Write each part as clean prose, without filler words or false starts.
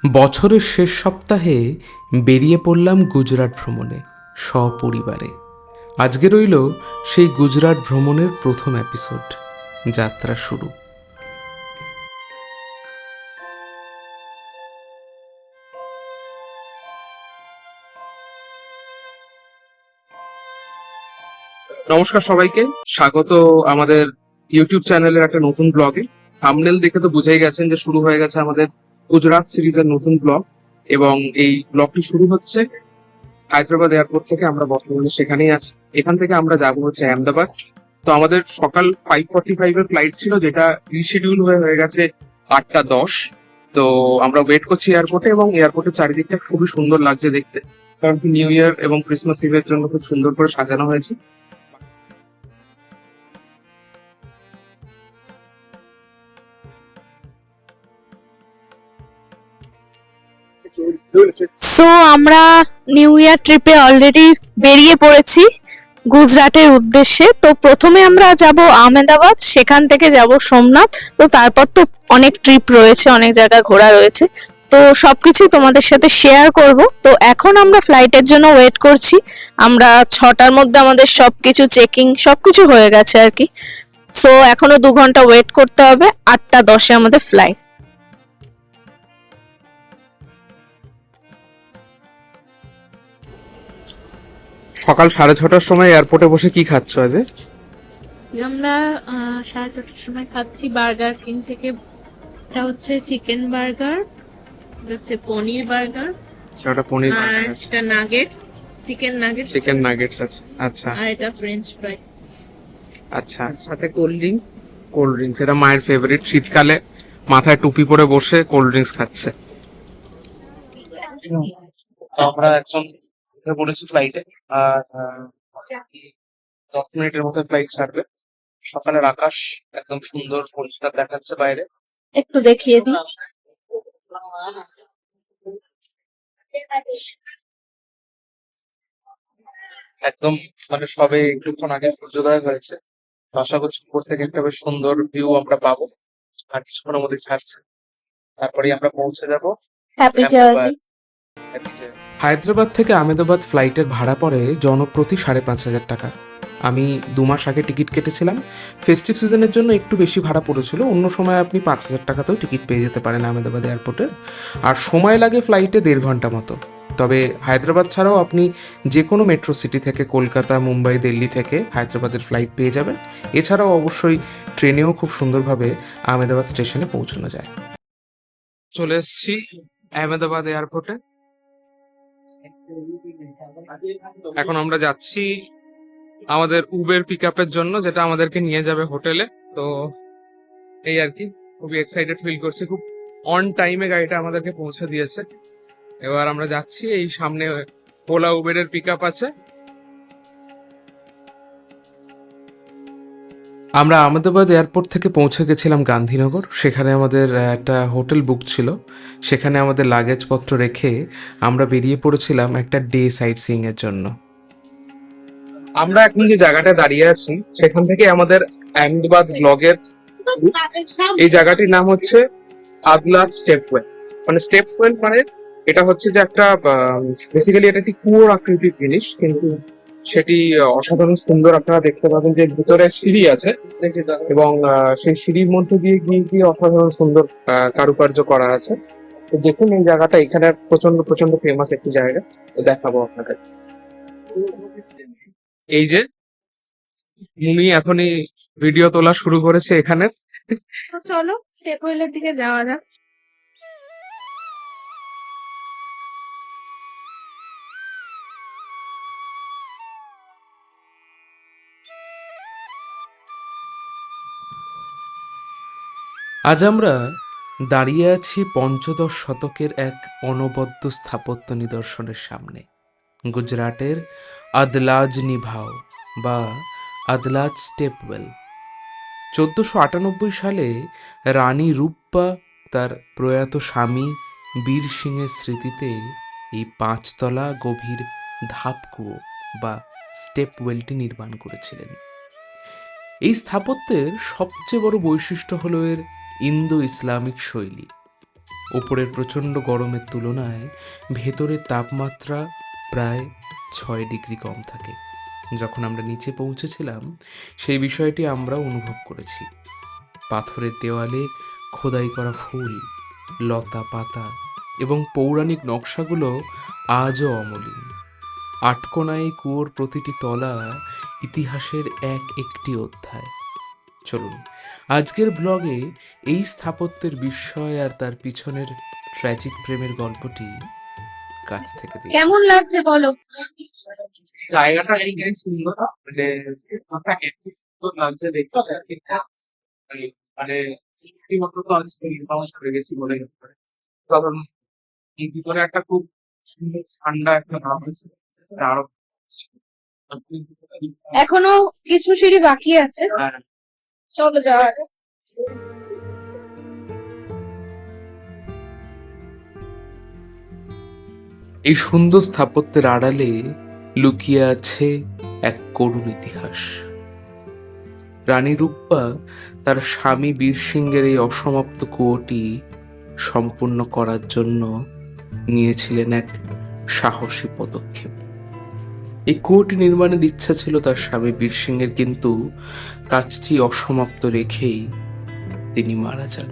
বছরের শেষ সপ্তাহে বেরিয়ে পড়লাম গুজরাট ভ্রমণে সপরিবারে। আজকে রইল সেই গুজরাট ভ্রমণের প্রথম এপিসোড, যাত্রা শুরু। নমস্কার সবাইকে, স্বাগত আমাদের ইউটিউব চ্যানেলের একটা নতুন ব্লগে। থাম্বনেল দেখে তো বুঝেই গেছেন যে শুরু হয়ে গেছে আমাদের গুজরাট সিরিজের নতুন ব্লগ, এবং এই ব্লগটি শুরু হচ্ছে হায়দ্রাবাদ এয়ারপোর্ট থেকে। আমরা বর্তমানে সেখানেই আছি। এখান থেকে আমরা যাবো হচ্ছে আহমেদাবাদ। তো আমাদের সকাল 5:45 এর ফ্লাইট ছিল, যেটা রিশিডিউল হয়ে গেছে 8:10। তো আমরা ওয়েট করছি এয়ারপোর্টে, এবং এয়ারপোর্টের চারিদিকটা খুবই সুন্দর লাগছে দেখতে, কারণ কি নিউ ইয়ার এবং ক্রিসমাস ইভের জন্য খুব সুন্দর করে সাজানো হয়েছে। সো আমরা নিউ ইয়ার ট্রিপে অলরেডি বেরিয়ে পড়েছি গুজরাটের উদ্দেশ্যে। তো প্রথমে আমরা যাব আহমেদাবাদ, সেখান থেকে যাব সোমনাথ। তো তারপর তো অনেক ট্রিপ রয়েছে, অনেক জায়গা ঘোরা রয়েছে, তো সবকিছু তোমাদের সাথে শেয়ার করব। তো এখন আমরা ফ্লাইটের জন্য ওয়েট করছি। আমরা 6টার মধ্যে আমাদের সবকিছু চেকিং সবকিছু হয়ে গেছে আর কি। সো এখনো 2 ঘন্টা ওয়েট করতে হবে, 8:10-এ আমাদের ফ্লাইট। সকাল 6:30টার সময় এয়ারপোর্টে বসে কি খাচ্ছ আজ? আমরা 6:30টার সময় খাচ্ছি বার্গার কিং থেকে। এটা হচ্ছে চিকেন বার্গার, এটা হচ্ছে পনির বার্গার, সেটা পনির আর বার্গার আছে, এটা nuggets, chicken nuggets, chicken nuggets আছে। আচ্ছা আর এটা ফ্রেঞ্চ ফ্রাই। আচ্ছা, সাথে কোল্ড ড্রিঙ্কস। কোল্ড ড্রিঙ্কস এটা মায়ের ফেভারিট, শীতকালে মাথায় টুপি পরে বসে কোল্ড ড্রিঙ্কস খাচ্ছে। আমরা এখন উঠে পড়েছি ফ্লাইটে, আর 10 মিনিটের মধ্যে ফ্লাইট ছাড়বে। সকালের আকাশ একদম সুন্দর পরিষ্কার দেখাচ্ছে বাইরে। একটু দেখিয়ে দিই। একদম মানে সবে একটুক্ষণ আগে সূর্যোদয় হয়েছে। তো আশা করছি উপর থেকে একটা বেশ সুন্দর ভিউ আমরা পাবো। আর কিছুক্ষণের মধ্যে ছাড়ছে, তারপরেই আমরা পৌঁছে যাবো হ্যাপি আহমেদাবাদ। জার্নি। হায়দ্রাবাদ থেকে আহমেদাবাদ ফ্লাইটের ভাড়া পড়ে জনপ্রতি 5,500 টাকা। আমি 2 মাস আগে টিকিট কেটেছিলাম। ফেস্টিভ সিজনের জন্য একটু বেশি ভাড়া পড়েছিল, অন্য সময় আপনি 5,000 টাকাতেও টিকিট পেয়ে যেতে পারেন আহমেদাবাদ এয়ারপোর্টে। আর সময় লাগে ফ্লাইটে 1.5 ঘন্টা মতো। তবে হায়দ্রাবাদ ছাড়াও আপনি যে কোনো মেট্রো সিটি থেকে, কলকাতা, মুম্বাই, দিল্লি থেকে হায়দ্রাবাদের ফ্লাইট পেয়ে যাবেন। এছাড়াও অবশ্যই ট্রেনেও খুব সুন্দরভাবে আহমেদাবাদ স্টেশনে পৌঁছানো যায়। চলে এসেছি আহমেদাবাদ এয়ারপোর্টে। এখন আমরা যাচ্ছি আমাদের উবের পিক আপের জন্য, যেটা আমাদেরকে নিয়ে যাবে হোটেলে। তো এই আর কি, খুবই এক্সাইটেড ফিল করছি। খুব অন টাইমে গাড়িটা আমাদেরকে পৌঁছে দিয়েছে। এবার আমরা যাচ্ছি, এই সামনে ওলা উবেরের পিক আপ আছে। আমরা আহমেদাবাদ এয়ারপোর্ট থেকে পৌঁছে গেছিলাম গান্ধীনগর। সেখানে আমাদের একটা হোটেল বুক ছিল। সেখানে আমাদের লাগেজপত্র রেখে আমরা বেরিয়ে পড়েছিলাম একটা ডে সাইট সিইং এর জন্য। আমরা এখন যে জায়গাটা দাঁড়িয়ে আছি, সেখান থেকে আমাদের আহমেদাবাদ ব্লগের এই জায়গাটির নাম হচ্ছে আদলাজ স্টেপওয়েল। মানে স্টেপওয়েল মানে এটা হচ্ছে যে একটা বেসিক্যালি এটা একটি কুয়োর আকৃতির জিনিস, কিন্তু সেটি অসাধারণ সুন্দর। আপনারা দেখতে পাবেন যে ভিতরে সিঁড়ি আছে, এবং সেই সিঁড়ির মধ্যে দিয়ে গিয়ে গিয়ে অসাধারণ সুন্দর কারুকার্য করা আছে। তো দেখুন এই জায়গাটা, এখানে প্রচন্ড প্রচন্ড ফেমাস একটি জায়গা। তো দেখাবো আপনাকে। এই যে উনি এখনই ভিডিও তোলা শুরু করেছে এখানে। তো চলো স্টেপওয়েলের দিকে যাওয়া যাক। আজ আমরা দাঁড়িয়ে আছি পঞ্চদশ শতকের এক অনবদ্য স্থাপত্য নিদর্শনের সামনে, গুজরাটের আদলাজ নিভাও বা আদলাজ স্টেপওয়েল। 1498 সালে রানী রূপা তার প্রয়াত স্বামী বীর সিংয়ের স্মৃতিতে এই 5 তলা গভীর ধাপকুয়ো বা স্টেপওয়েলটি নির্মাণ করেছিলেন। এই স্থাপত্যের সবচেয়ে বড় বৈশিষ্ট্য হলো এর ইন্দো ইসলামিক শৈলী। ওপরের প্রচণ্ড গরমের তুলনায় ভেতরের তাপমাত্রা প্রায় 6 ডিগ্রি কম থাকে। যখন আমরা নিচে পৌঁছেছিলাম সেই বিষয়টি আমরা অনুভব করেছি। পাথরের দেওয়ালে খোদাই করা ফুল, লতা পাতা এবং পৌরাণিক নকশাগুলো আজও অমলিন। আটকোনায় কুয়োর প্রতিটি তলা ইতিহাসের এক একটি অধ্যায়। চলুন আজকের ব্লগে এই স্থাপত্যের বিস্ময় আর তার পিছনের ট্র্যাজিক প্রেমের গল্পটি কাছ থেকে দেখি। কেমন লাগছে বলো? জায়গাটা একদমই সুন্দর, মানে একদম সুন্দর লাগছে দেখতে। মানে মানে রীতিমতো তো আমি স্পিরিট করে গেছি বলে কারণ এই ভিতরে একটা খুব সুন্দর ঠান্ডা একটা ভাব আছে। আরো এখনো কিছু সিঁড়ি বাকি আছে, চলো যাওয়া যাক। এই সুন্দর স্থাপত্যের আড়ালে লুকিয়ে আছে এক করুণ ইতিহাস। রানী রূপা তার স্বামী বীরসিংহের এই অসমাপ্ত কুয়োটি সম্পূর্ণ করার জন্য নিয়েছিলেন এক সাহসী পদক্ষেপ। এই কুয়োটি নির্মাণের ইচ্ছা ছিল তার স্বামী বীরসিংহের, কিন্তু কাজটি অসমাপ্ত রেখেই তিনি মারা যান।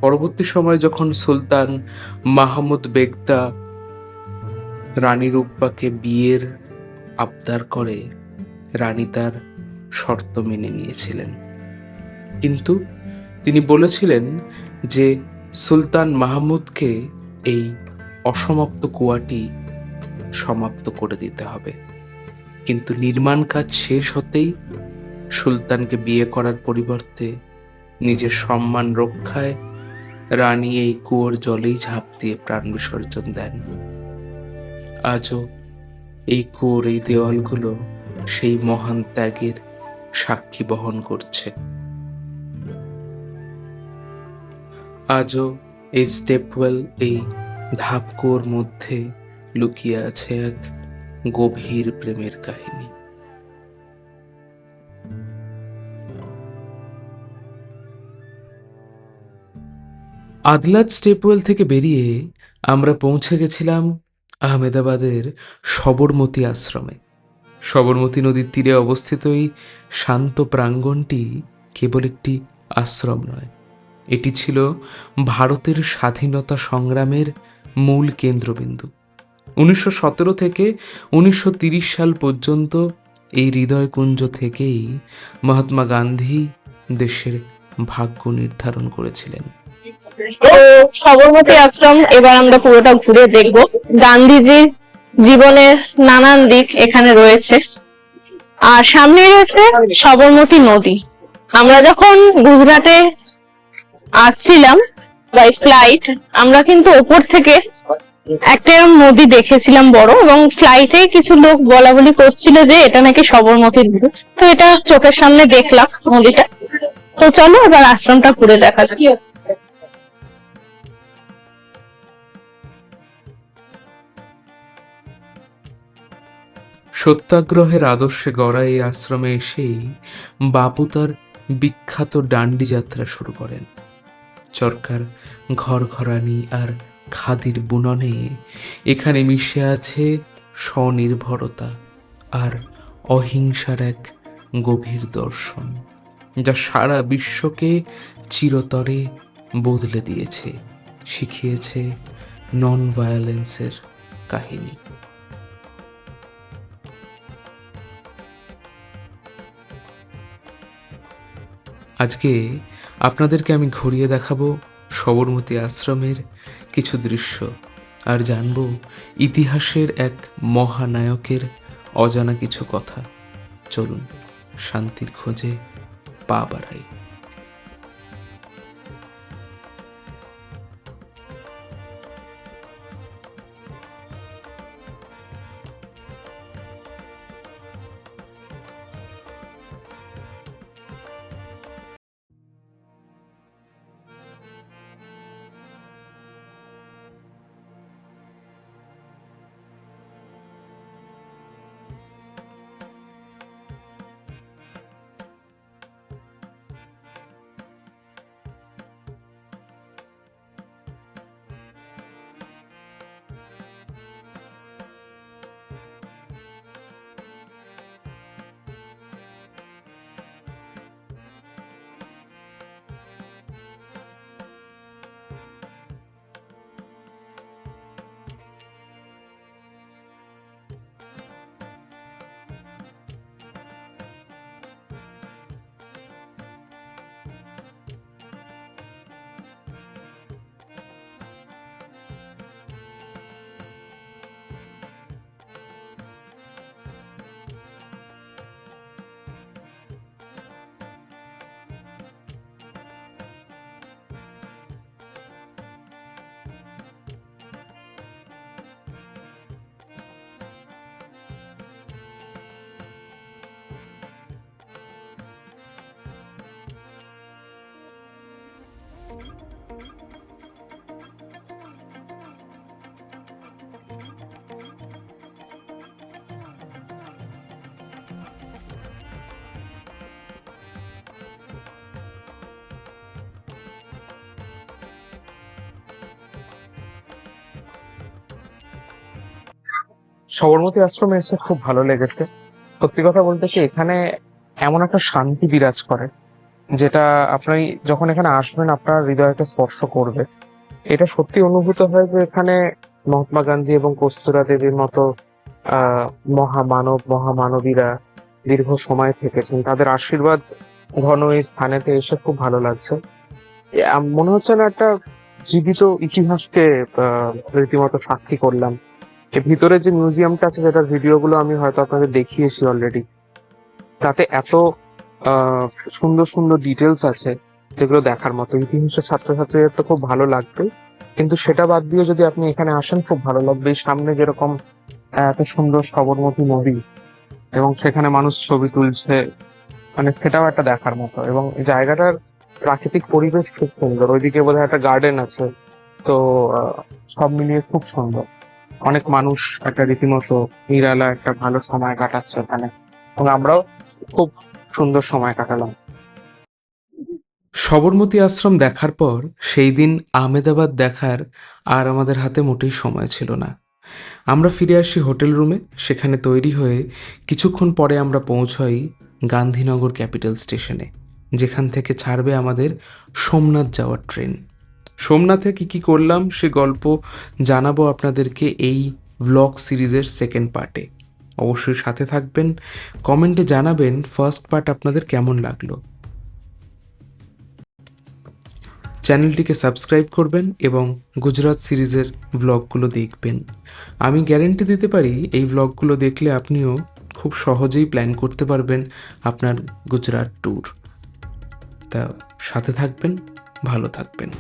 পরবর্তী সময় যখন সুলতান মাহমুদ বেগদা রানী রূপবাকে বিয়ের আবদার করে, রানী তার শর্ত মেনে নিয়েছিলেন, কিন্তু তিনি বলেছিলেন যে সুলতান মাহমুদকে এই অসমাপ্ত কুয়াটি সমাপ্ত করে দিতে হবে। কিন্তু নির্মাণ কাজ শেষ হতেই সুলতানকে বিয়ে করার পরিবর্তে নিজের সম্মান রক্ষায় রানী এই কুয়োর জলেই ঝাঁপ দিয়ে প্রাণ বিসর্জন দেন। আজও এই কুয়োর এই দেওয়ালগুলো সেই মহান ত্যাগের সাক্ষী বহন করছে। আজও এই স্টেপওয়েল, এই ধাপ কুয়োর মধ্যে লুকিয়ে আছে এক গভীর প্রেমের কাহিনী। আদলাজ স্টেপওয়েল থেকে বেরিয়ে আমরা পৌঁছে গেছিলাম আহমেদাবাদের সবরমতী আশ্রমে। সবরমতী নদীর তীরে অবস্থিত এই শান্ত প্রাঙ্গণটি কেবল একটি আশ্রম নয়, এটি ছিল ভারতের স্বাধীনতা সংগ্রামের মূল কেন্দ্রবিন্দু। 1917 থেকে 1930 সাল পর্যন্ত এই হৃদয়কুঞ্জ থেকেই মহাত্মা গান্ধী দেশের ভাগ্য নির্ধারণ করেছিলেন। তো সবরমতী আশ্রম এবার আমরা পুরোটা ঘুরে দেখব। গান্ধীজির জীবনের নানান দিক এখানে রয়েছে, আর সামনে রয়েছে সবরমতী নদী। আমরা যখন গুজরাটে আসছিলাম বাই ফ্লাইট, আমরা কিন্তু ওপর থেকে একটা নদী দেখেছিলাম বড়, এবং ফ্লাইটে কিছু লোক বলা বলি করছিল যে এটা নাকি সবরমতী নদী। তো এটা চোখের সামনে দেখলাম নদীটা। তো চলো এবার আশ্রমটা ঘুরে দেখা যাক। সত্যাগ্রহের আদর্শে গড়া এই আশ্রমে এসেই বাপু তার বিখ্যাত ডান্ডি যাত্রা শুরু করেন। চরকার ঘরঘরানি আর খাদির বুননে এখানে মিশে আছে স্বনির্ভরতা আর অহিংসার এক গভীর দর্শন, যা সারা বিশ্বকে চিরতরে বদলে দিয়েছে, শিখিয়েছে নন ভায়োলেন্সের কাহিনী। আজকে আপনাদেরকে আমি ঘুরিয়ে দেখাবো সবরমতী আশ্রমের কিছু দৃশ্য, আর জানবো ইতিহাসের এক মহানায়কের অজানা কিছু কথা। চলুন শান্তির খোঁজে পা বাড়াই। সবরমতী আশ্রমে এসে খুব ভালো লেগেছে। সত্যি কথা বলতে কি, এখানে এমন একটা শান্তি বিরাজ করে যেটা আপনি যখন এখানে আসবেন আপনার হৃদয়কে স্পর্শ করবে। এটা সত্যি অনুভূত হয় যে এখানে মহাত্মা গান্ধী এবং কস্তুরা দেবীর মতো মহামানবীরা দীর্ঘ সময় থেকেছেন। তাদের আশীর্বাদ ঘন এই স্থানেতে এসে খুব ভালো লাগছে। মনে হচ্ছে না একটা জীবিত ইতিহাসকে রীতিমতো সাক্ষী করলাম। এর ভিতরে যে মিউজিয়ামটা আছে, যেটার ভিডিওগুলো আমি হয়তো আপনাদের দেখিয়েছি অলরেডি, তাতে এত সুন্দর সুন্দর ডিটেলস আছে যেগুলো দেখার মতো। ইতিহাসের ছাত্রছাত্রীদের তো খুব ভালো লাগবে, কিন্তু সেটা বাদ দিয়ে যদি আপনি এখানে আসেন খুব ভালো লাগবে। এই সামনে যেরকম এত সুন্দর সবরমতী নদী এবং সেখানে মানুষ ছবি তুলছে, মানে সেটাও একটা দেখার মতো। এবং এই জায়গাটার প্রাকৃতিক পরিবেশ খুব সুন্দর। ওইদিকে বোধহয় একটা গার্ডেন আছে, তো সব মিলিয়ে খুব সুন্দর। অনেক মানুষ একটা রীতিমতো নিরালা একটা ভালো সময় কাটাচ্ছে এখানে, এবং আমরাও খুব সুন্দর সময় কাটালাম। সবরমতী আশ্রম দেখার পর সেই দিন আহমেদাবাদ দেখার আর আমাদের হাতে মোটেই সময় ছিল না। আমরা ফিরে আসি হোটেল রুমে। সেখানে তৈরি হয়ে কিছুক্ষণ পরে আমরা পৌঁছাই গান্ধীনগর ক্যাপিটাল স্টেশনে, যেখান থেকে ছাড়বে আমাদের সোমনাথ যাওয়ার ট্রেন। সোমনাথে কি কি করলাম সে গল্প জানাবো আপনাদেরকে এই ভ্লগ সিরিজের সেকেন্ড পার্টে। অবশ্যই সাথে থাকবেন, কমেন্টে জানাবেন ফার্স্ট পার্ট আপনাদের কেমন লাগলো। চ্যানেলটিকে সাবস্ক্রাইব করবেন এবং গুজরাট সিরিজের ভ্লগগুলো দেখবেন। আমি গ্যারেন্টি দিতে পারি এই ভ্লগগুলো দেখলে আপনিও খুব সহজেই প্ল্যান করতে পারবেন আপনার গুজরাট ট্যুর। তা সাথে থাকবেন, ভালো থাকবেন।